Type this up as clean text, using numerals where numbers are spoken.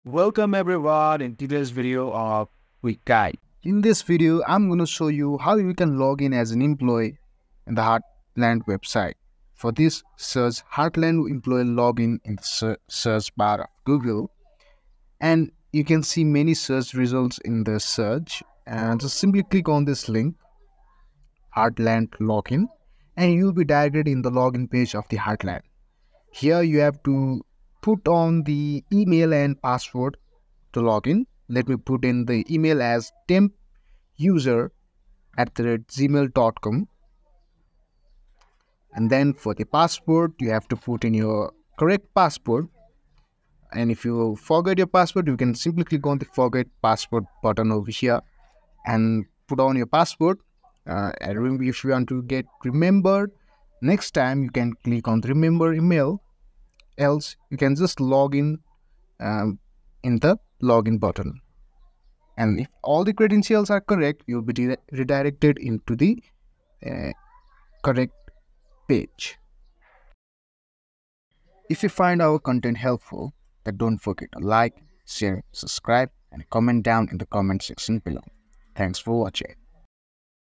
Welcome everyone in today's video of Quick Guide. In this video, I'm going to show you how you can log in as an employee in the Heartland website. For this, search Heartland Employee Login in the search bar of Google, and you can see many search results in the search. And just simply click on this link, Heartland Login, and you'll be directed in the login page of the Heartland. Here you have to put on the email and password to log in. Let me put in the email as tempuser@gmail.com, and then for the password you have to put in your correct password. And if you forget your password, you can simply click on the forget password button over here and put on your password. And remember, if you want to get remembered next time, you can click on the remember email. Else you can just log in the login button, and if all the credentials are correct, you'll be redirected into the correct page. If you find our content helpful, then don't forget to like, share, subscribe, and comment down in the comment section below. Thanks for watching.